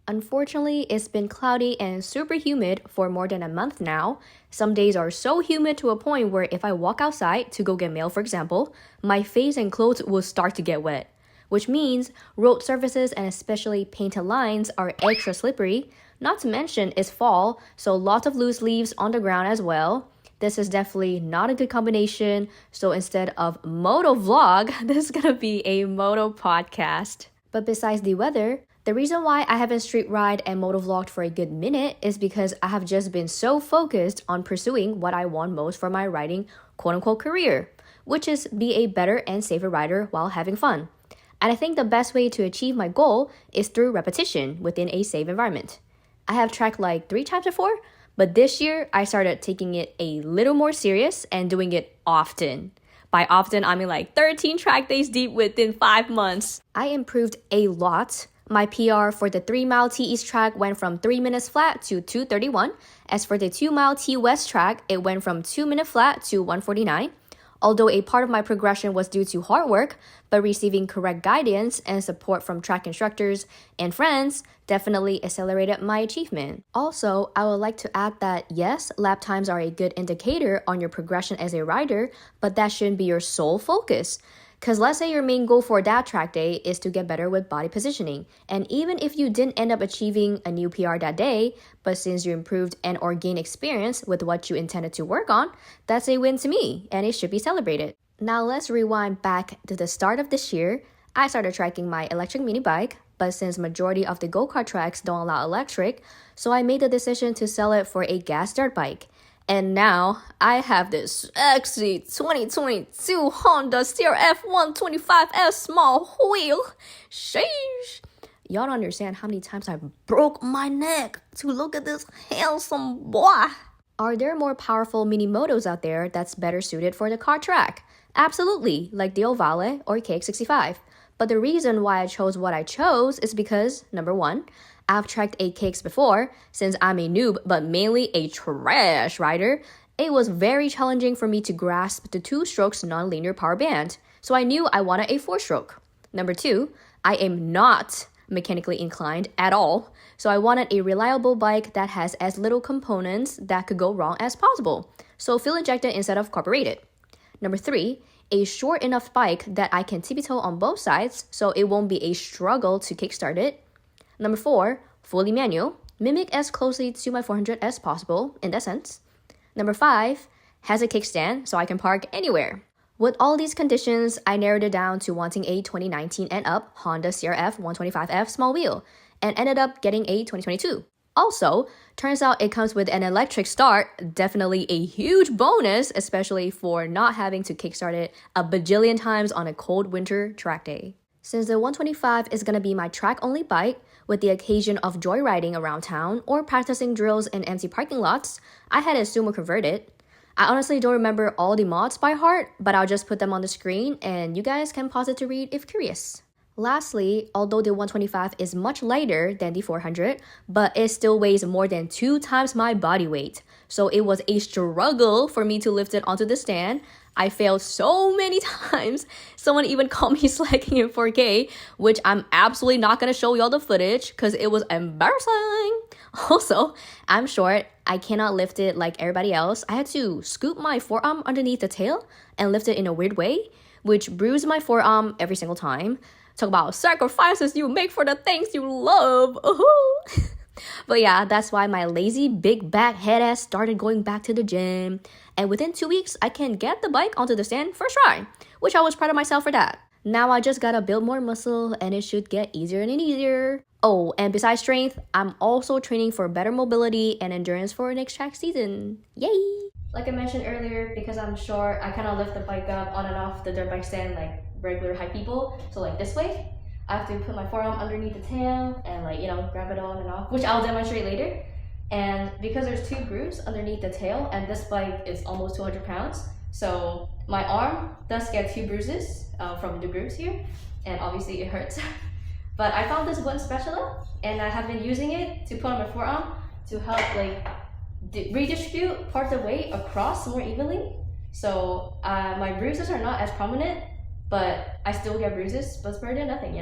Unfortunately, it's been cloudy and super humid for more than a month now. Some days are so humid to a point where if I walk outside to go get mail, for example, my face and clothes will start to get wet, which means road surfaces and especially painted lines are extra slippery. Not to mention it's fall, so lots of loose leaves on the ground as well. This is definitely not a good combination, so instead of moto vlog, this is gonna be a moto podcast. But besides the weather, the reason why I haven't street ride and motovlogged for a good minute is because I have just been so focused on pursuing what I want most for my riding quote-unquote career, which is be a better and safer rider while having fun. And I think the best way to achieve my goal is through repetition within a safe environment. I have tracked like 3 times before, but this year I started taking it a little more serious and doing it often. By often, I mean like 13 track days deep within 5 months. I improved a lot. My PR for the 3-mile T East track went from 3 minutes flat to 2:31. As for the 2-mile T West track, it went from 2 minute flat to 1:49. Although a part of my progression was due to hard work, but receiving correct guidance and support from track instructors and friends definitely accelerated my achievement. Also, I would like to add that yes, lap times are a good indicator on your progression as a rider, but that shouldn't be your sole focus. Because let's say your main goal for that track day is to get better with body positioning. And even if you didn't end up achieving a new PR that day, but since you improved and or gained experience with what you intended to work on, that's a win to me and it should be celebrated. Now let's rewind back to the start of this year. I started tracking my electric mini bike, but since majority of the go-kart tracks don't allow electric, so I made the decision to sell it for a gas dirt bike. And now, I have this sexy 2022 Honda CRF 125S small wheel. Sheesh. Y'all don't understand how many times I broke my neck to look at this handsome boy. Are there more powerful mini motos out there that's better suited for the car track? Absolutely, like the Ovale or KX65. But the reason why I chose what I chose is because, number one, I've tracked a KX before. Since I'm a noob, but mainly a trash rider, it was very challenging for me to grasp the 2-strokes non-linear power band, so I knew I wanted a 4-stroke. Number two, I am not mechanically inclined at all, so I wanted a reliable bike that has as little components that could go wrong as possible, so fuel injected instead of carbureted. Number three, a short enough bike that I can tippy-toe on both sides, so it won't be a struggle to kickstart it. Number four, fully manual, mimic as closely to my 400 as possible in that sense. Number five, has a kickstand so I can park anywhere. With all these conditions, I narrowed it down to wanting a 2019 and up Honda CRF 125F small wheel and ended up getting a 2022. Also, turns out it comes with an electric start, definitely a huge bonus, especially for not having to kickstart it a bajillion times on a cold winter track day. Since the 125 is going to be my track-only bike, with the occasion of joyriding around town or practicing drills in empty parking lots, I had a Sumo converted. I honestly don't remember all the mods by heart, but I'll just put them on the screen and you guys can pause it to read if curious. Lastly, although the 125 is much lighter than the 400, but it still weighs more than 2 times my body weight. So it was a struggle for me to lift it onto the stand. I failed so many times. Someone even called me slacking in 4K, which I'm absolutely not going to show y'all the footage because it was embarrassing. Also, I'm short. I cannot lift it like everybody else. I had to scoop my forearm underneath the tail and lift it in a weird way, which bruised my forearm every single time. Talk about sacrifices you make for the things you love. But yeah, that's why my lazy big back head ass started going back to the gym. And within 2 weeks, I can get the bike onto the stand first try, which I was proud of myself for that. Now I just gotta build more muscle and it should get easier and easier. Oh, and besides strength, I'm also training for better mobility and endurance for next track season. Yay! Like I mentioned earlier, because I'm short, I kind of lift the bike up on and off the dirt bike stand like regular height people. So like this way, I have to put my forearm underneath the tail and like, grab it on and off, which I'll demonstrate later. And because there's 2 grooves underneath the tail and this bike is almost 200 pounds, so my arm does get 2 bruises from the grooves here, and obviously it hurts. But I found this one spatula and I have been using it to put on my forearm to help like redistribute part of the weight across more evenly. So my bruises are not as prominent, but I still get bruises, but it's better than nothing,